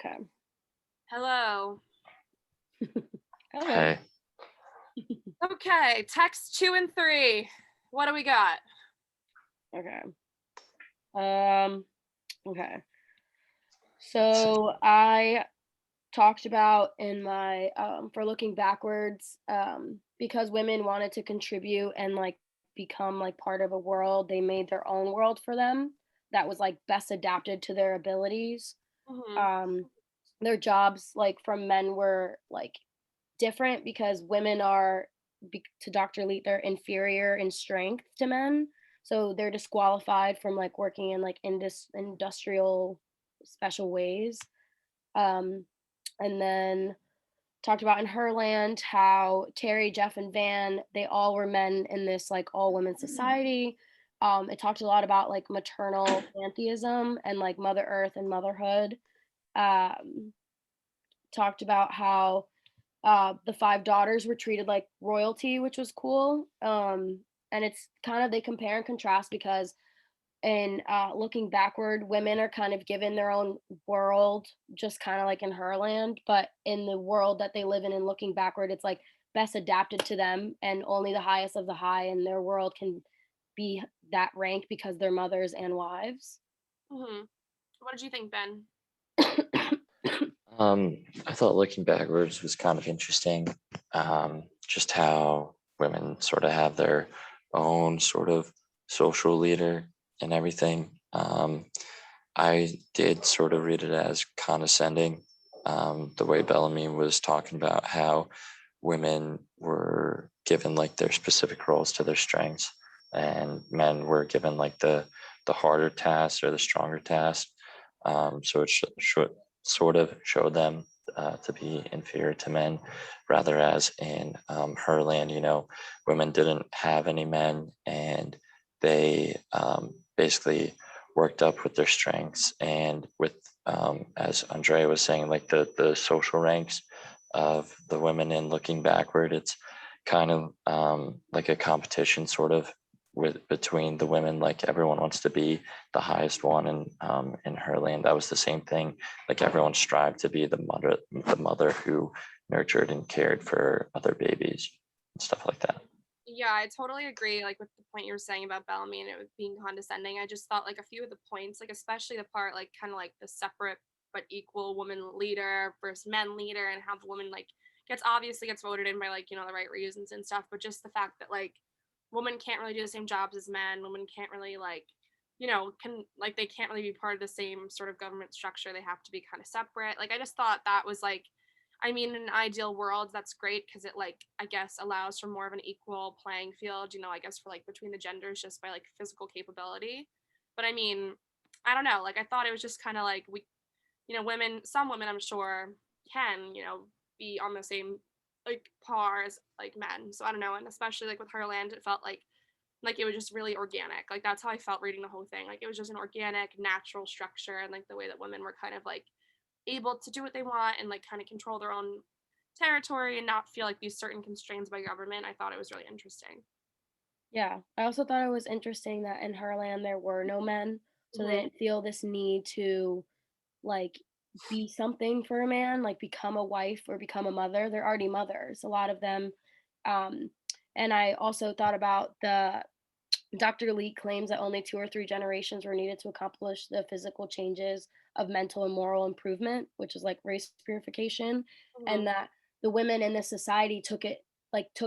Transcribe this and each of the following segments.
Okay. Hello. Hello. Hey, Okay, text 2 and 3. What do we got? Okay. Um, okay. So I talked about in my for looking backwards, because women wanted to contribute and like become like part of a world, they made their own world for them that was like best adapted to their abilities. Mhm. Um, their jobs like from men were like different because women are to Dr. Leet, they're inferior in strength to men. So they're disqualified from like working in like industrial special ways. Um, and then talked about in her land how Terry, Jeff, and Van, they all were men in this like all women society. It talked a lot about like maternal pantheism and like Mother Earth and motherhood. Um, talked about how the 5 daughters were treated like royalty, which was cool. And it's kind of they compare and contrast because in looking backward, women are kind of given their own world, just kind of like in her land. But in the world that they live in and looking backward, it's like best adapted to them, and only the highest of the high in their world can be that rank because they're mothers and wives. Mhm. What did you think, Ben? I thought looking backwards was kind of interesting. Just how women sort of have their own sort of social leader and everything. I did sort of read it as condescending. The way Bellamy was talking about how women were given like their specific roles to their strengths, and men were given like the harder tasks or the stronger tasks. So it should sort of show them to be inferior to men, rather as in her land, women didn't have any men, and they basically worked up with their strengths and with, as Andrea was saying, like the social ranks of the women. In looking backward, it's kind of like a competition sort of between the women. Like everyone wants to be the highest one, and in her land that was the same thing. Like everyone strived to be the mother who nurtured and cared for other babies and stuff like that. Yeah, I totally agree, like, with the point you were saying about Bellamy and it was being condescending. I just thought, like, a few of the points, like, especially the part, like, kinda like the separate but equal woman leader versus men leader and how the woman, like, gets voted in by, like, the right reasons and stuff, but just the fact that, like, women can't really do the same jobs as men, women can't really, like, they can't really be part of the same sort of government structure, they have to be kinda separate. Like, I just thought that was, like, I mean, in an ideal world, that's great because it, like, I guess, allows for more of an equal playing field, I guess, for like between the genders just by like physical capability. But I mean, I don't know. Like, I thought it was just kind of like some women, I'm sure, can, be on the same like par as like men. So I don't know. And especially like with her land, it felt like it was just really organic. Like that's how I felt reading the whole thing. Like it was just an organic, natural structure, and like the way that women were kind of like able to do what they want and like kind of control their own territory and not feel like these certain constraints by government. I thought it was really interesting. Yeah, I also thought it was interesting that in her land there were no men, so they Hmm. didn't feel this need to like be something for a man, like become a wife or become a mother. They're already mothers, a lot of them. Um, and I also thought about the Dr. Lee claims that only 2 or 3 generations were needed to accomplish the physical changes of mental and moral improvement, which is like race purification, Hmm. and that the women in this society took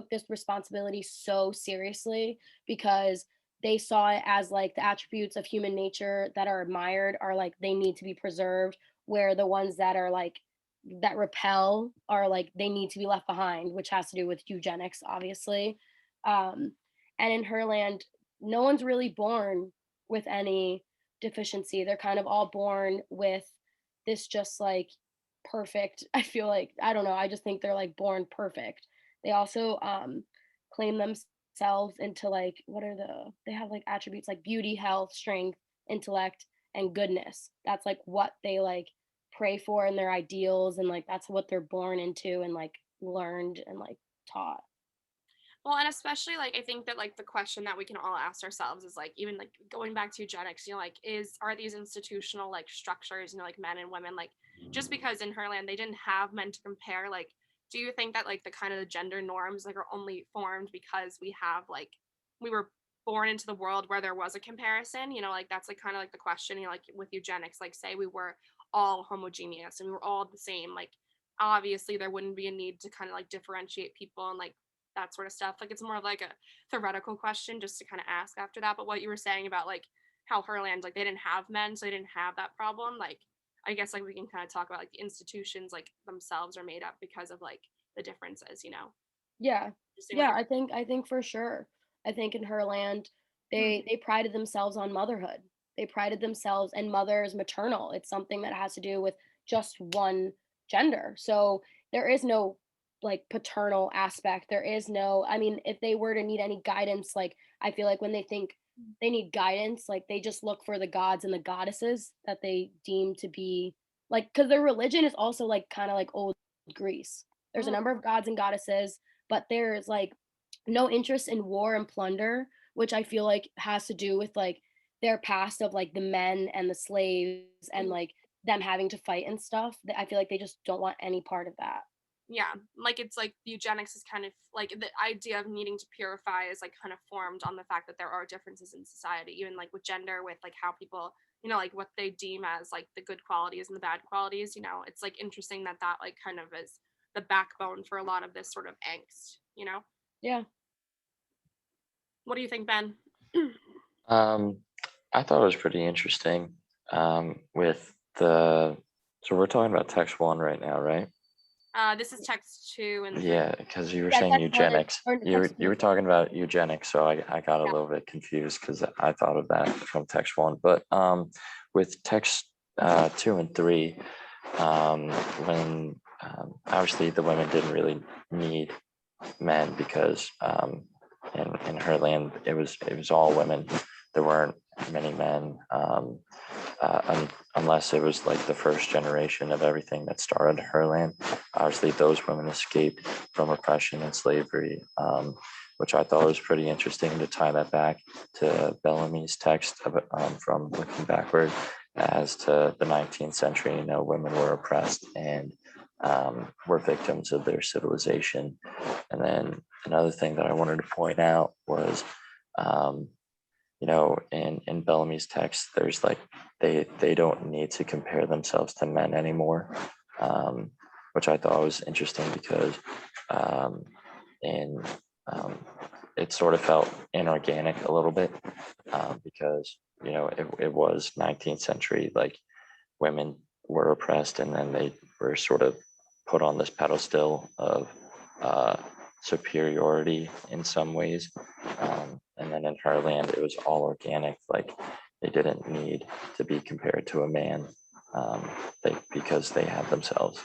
this responsibility so seriously because they saw it as like the attributes of human nature that are admired are like they need to be preserved, where the ones that are like that repel are like they need to be left behind, which has to do with eugenics, obviously. Um, and in her land, no one's really born with any deficiency. They're kind of all born with this just like perfect. I feel like I don't know. I just think they're like born perfect. They also claim themselves into like what are they have like attributes like beauty, health, strength, intellect, and goodness. That's like what they like pray for in their ideals, and like that's what they're born into and like learned and like taught. Well, and especially like I think that like the question that we can all ask ourselves is like even like going back to eugenics, like is are these institutional like structures, like men and women, like just because in her land they didn't have men to compare, like do you think that like the kind of the gender norms like are only formed because we have like we were born into the world where there was a comparison, like that's like kind of like the question, like with eugenics, like say we were all homogeneous and we were all the same, like obviously there wouldn't be a need to kind of like differentiate people and like that sort of stuff. Like it's more of like a theoretical question just to kind of ask after that. But what you were saying about like how Herland, like they didn't have men, so they didn't have that problem. Like I guess like we can kind of talk about like the institutions like themselves are made up because of like the differences. Yeah. Just seem like Yeah, I think for sure. I think in her land, hmm, they prided themselves on motherhood. They prided themselves, and mother is maternal. It's something that has to do with just one gender. So there is no like paternal aspect. There is no, I mean, if they were to need any guidance, like I feel like when they think they need guidance, like they just look for the gods and the goddesses that they deem to be like, because their religion is also like kind of like old Greece. There's a mm, number of gods and goddesses, but there's like no interest in war and plunder, which I feel like has to do with like their past of like the men and the slaves and mm, like them having to fight and stuff. I feel like they just don't want any part of that. yeah, like it's like eugenics is kind of like the idea of needing to purify is like kind of formed on the fact that there are differences in society, even like with gender, with like how people, like what they deem as like the good qualities and the bad qualities. It's like interesting that that like kind of is the backbone for a lot of this sort of angst. Yeah. What do you think, Ben? Um, I thought it was pretty interesting with the. So we're talking about text one right now, right? This is text 2 and 3. Yeah, because you were Yeah, saying text one and eugenics. or You text you two. were talking about eugenics, so I got a Yeah. little bit confused because I thought of that from text one. But with text 2 and 3, when obviously the women didn't really need men because in her land it was all women. There weren't many men. Unless it was like the first generation of everything that started her land. Obviously, those women escaped from oppression and slavery, which I thought was pretty interesting to tie that back to Bellamy's text from looking backward as to the 19th century. Women were oppressed and were victims of their civilization. And then another thing that I wanted to point out was um, in Bellamy's text, there's like they don't need to compare themselves to men anymore, um, which I thought was interesting because um, in it sort of felt inorganic a little bit because it was 19th century, like women were oppressed and then they were sort of put on this pedestal of uh, superiority in some ways. And then in her land, it was all organic. Like they didn't need to be compared to a man because they had themselves.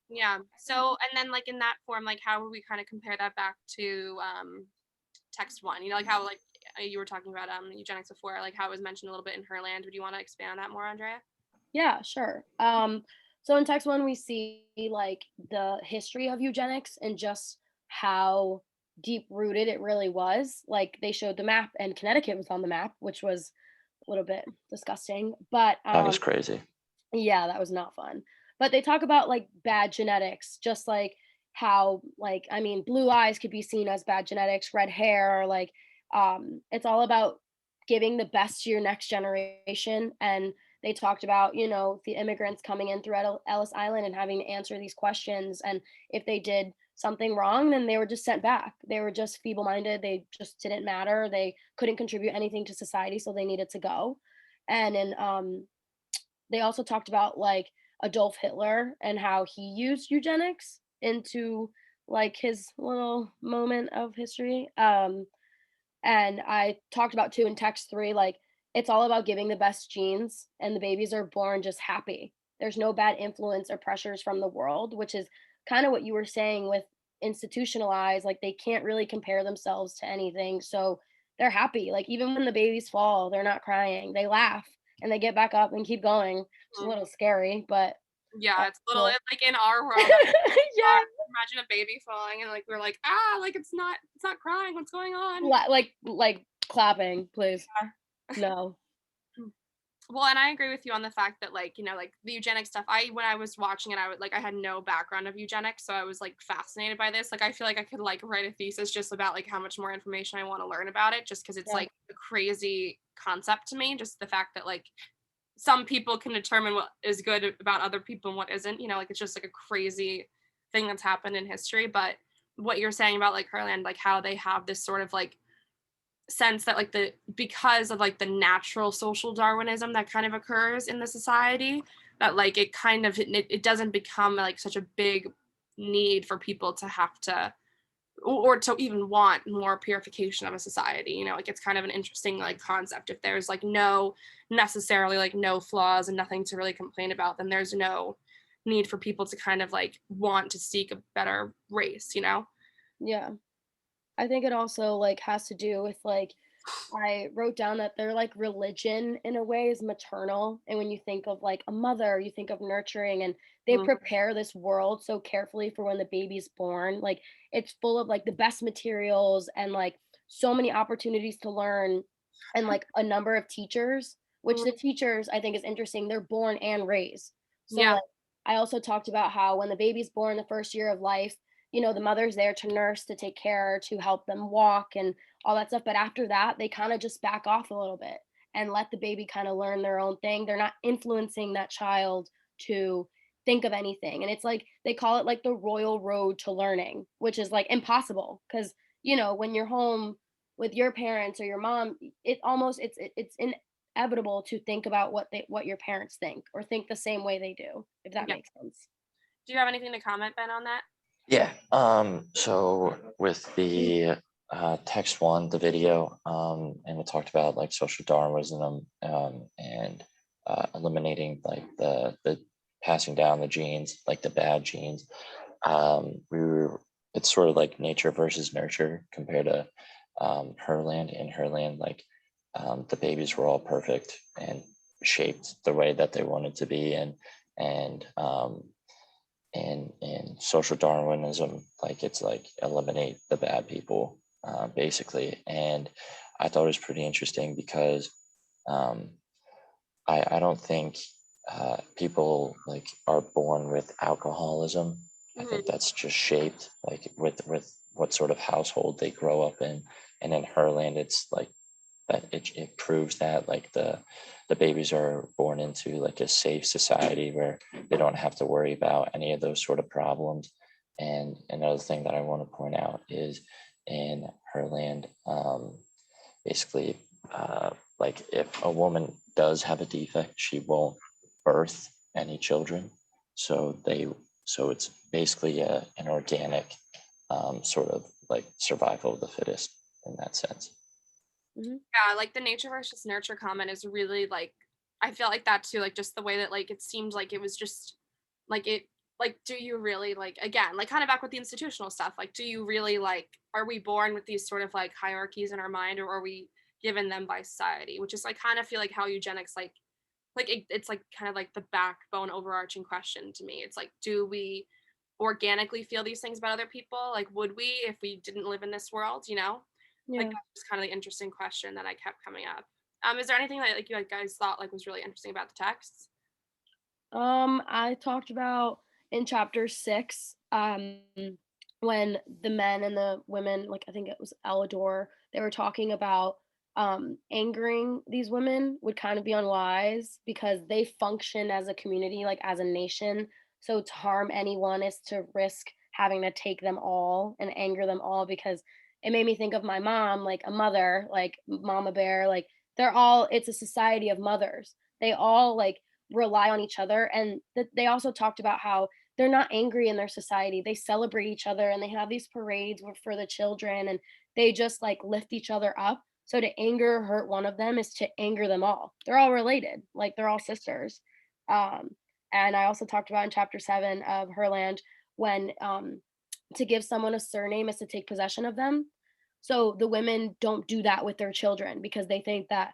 Yeah. So, and then like in that form, like how would we kind of compare that back to text 1? Like how like you were talking about eugenics before, like how it was mentioned a little bit in her land. Would you want to expand on that more, Andrea? Yeah, sure. So in text one, we see like the history of eugenics and just how deep rooted it really was. Like they showed the map, and Connecticut was on the map, which was a little bit disgusting. But That was crazy. yeah, that was not fun. But they talk about like bad genetics, just like how like I mean, blue eyes could be seen as bad genetics, red hair, or like it's all about giving the best to your next generation. And they talked about, the immigrants coming in through Ellis Island and having to answer these questions. And if they did something wrong, then they were just sent back. They were just feeble minded. They just didn't matter. They couldn't contribute anything to society, so they needed to go. And in they also talked about like Adolf Hitler and how he used eugenics into like his little moment of history. And I talked about too in text three, like it's all about giving the best genes, and the babies are born just happy. There's no bad influence or pressures from the world, which is kind of what you were saying with institutionalized, like they can't really compare themselves to anything. So they're happy. Like even when the babies fall, they're not crying. They laugh and they get back up and keep going. Which is a Mm, little scary, but Yeah, it's a little Cool. it's like in our world, that's Yeah. imagine a baby falling and, like, we're like, like, it's not crying, what's going on?" Like clapping, please. Yeah. No. Well, and I agree with you on the fact that, like, like the eugenics stuff, when I was watching it, I had no background of eugenics, so I was like fascinated by this. Like, I feel like I could like write a thesis just about like how much more information I want to learn about it, just because it's Yeah. like a crazy concept to me. Just the fact that like some people can determine what is good about other people and what isn't, like it's just like a crazy thing that's happened in history. But what you're saying about like Herland, like how they have this sort of like sense that like because of like the natural social darwinism that kind of occurs in the society, that like it kind of it doesn't become like such a big need for people to have to or to even want more purification of a society. Like it's kind of an interesting like concept. If there's like no necessarily like no flaws and nothing to really complain about, then there's no need for people to kind of like want to seek a better race. Yeah. I think it also, like, has to do with, like, I wrote down that their, like, religion in a way is maternal, and when you think of, like, a mother, you think of nurturing, and they Mhm. prepare this world so carefully for when the baby's born, like, it's full of, like, the best materials and, like, so many opportunities to learn and, like, a number of teachers, which the Mhm. teachers, I think, is interesting, they're born and raised. So, Yeah. like, I also talked about how when the baby's born the first year of life, the mother's there to nurse, to take care, to help them walk and all that stuff. But after that, they kind of just back off a little bit and let the baby kind of learn their own thing. They're not influencing that child to think of anything. And it's like they call it like the royal road to learning, which is like impossible because, when you're home with your parents or your mom, it's inevitable to think about what your parents think or think the same way they do, if that Yeah. makes sense. Do you have anything to comment, Ben, on that? Yeah. So with the text one, the video, and it talked about like social Darwinism, and eliminating like the passing down the genes, like the bad genes. We were It's sort of like nature versus nurture compared to Herland. In Herland, like the babies were all perfect and shaped the way that they wanted to be, and in social Darwinism, like it's like eliminate the bad people, basically. And I thought it was pretty interesting because um, I don't think people like are born with alcoholism. I think Mhm. that's just shaped like with what sort of household they grow up in. And in Herland, it's like that it proves that like the babies are born into like a safe society where they don't have to worry about any of those sort of problems. And another thing that I want to point out is in Herland, basically, like if a woman does have a defect, she won't birth any children. So it's basically an organic sort of like survival of the fittest in that sense. Mhm. Yeah, like the nature versus nurture comment is really like I feel like that too, like just the way that like it seemed like it was just like it like do you really like again, like kind of back with the institutional stuff, like do you really like are we born with these sort of like hierarchies in our mind or are we given them by society? Which is like kind of feel like how eugenics like it's like kind of like the backbone overarching question to me. It's like do we organically feel these things about other people? Like would we if we didn't live in this world? Like, Yeah. that's just kind of the interesting question that I kept coming up. Is there anything that, like, you like, guys thought, like, was really interesting about the texts? I talked about in chapter 6, when the men and the women, like I think it was Elidor, they were talking about angering these women would kind of be unwise because they function as a community, like as a nation. So to harm anyone is to risk having to take them all and anger them all because it made me think of my mom, like a mother, like Mama Bear, like it's a society of mothers. They all like rely on each other and they also talked about how they're not angry in their society. They celebrate each other and they have these parades for the children and they just like lift each other up. So to anger or hurt one of them is to anger them all. They're all related, like they're all sisters. Um, and I also talked about in chapter 7 of Herland when to give someone a surname is to take possession of them. So the women don't do that with their children because they think that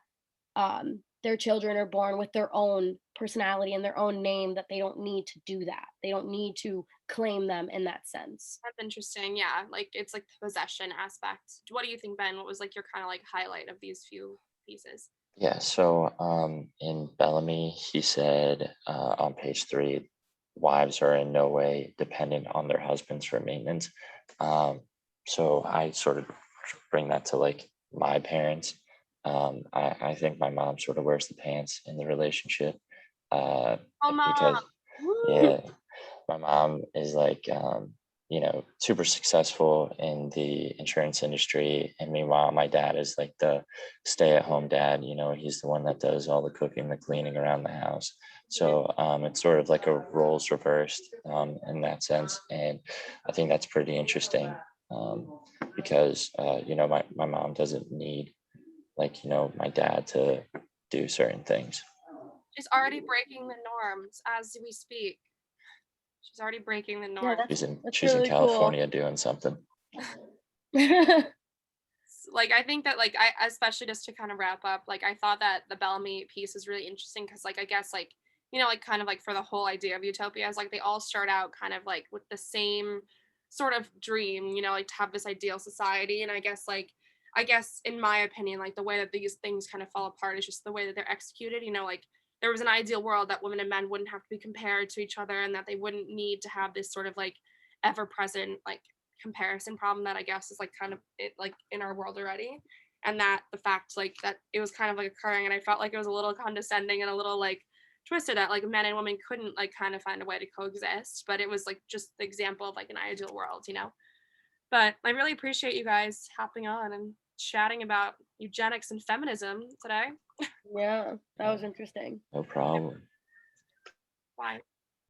their children are born with their own personality and their own name that they don't need to do that. They don't need to claim them in that sense. That's interesting. Yeah, like it's like the possession aspect. What do you think, Ben? What was like your kind of like highlight of these few pieces? Yeah, so in Bellamy, he said on page 3, wives are in no way dependent on their husbands for maintenance. Um, so I sort of bring that to like my parents. I think my mom sort of wears the pants in the relationship uh, Oh, mom. because, Woo! yeah, my mom is like, super successful in the insurance industry. And meanwhile, my dad is like the stay at home dad. He's the one that does all the cooking, the cleaning around the house. So it's sort of like a roles reversed in that sense. And I think that's pretty interesting because, my mom doesn't need like, my dad to do certain things. She's already breaking the norms as we speak. She's already breaking the Yeah, norm. that's She's in really cool. California doing something. Like I think that like I especially just to kind of wrap up, like I thought that the Bellamy piece is really interesting because like I guess like like kind of like for the whole idea of utopia is like they all start out kind of like with the same sort of dream, like to have this ideal society. And I guess in my opinion, like the way that these things kind of fall apart is just the way that they're executed. Like there was an ideal world that women and men wouldn't have to be compared to each other and that they wouldn't need to have this sort of like ever present like comparison problem that I guess is like kind of it like in our world already. And that the fact like that it was kind of like occurring and I felt like it was a little condescending and a little like twisted that like men and women couldn't like kind of find a way to coexist. But it was like just the example of like an ideal world. But I really appreciate you guys hopping on and chatting about eugenics and feminism today. Yeah, that Yeah, was interesting. no problem. Bye.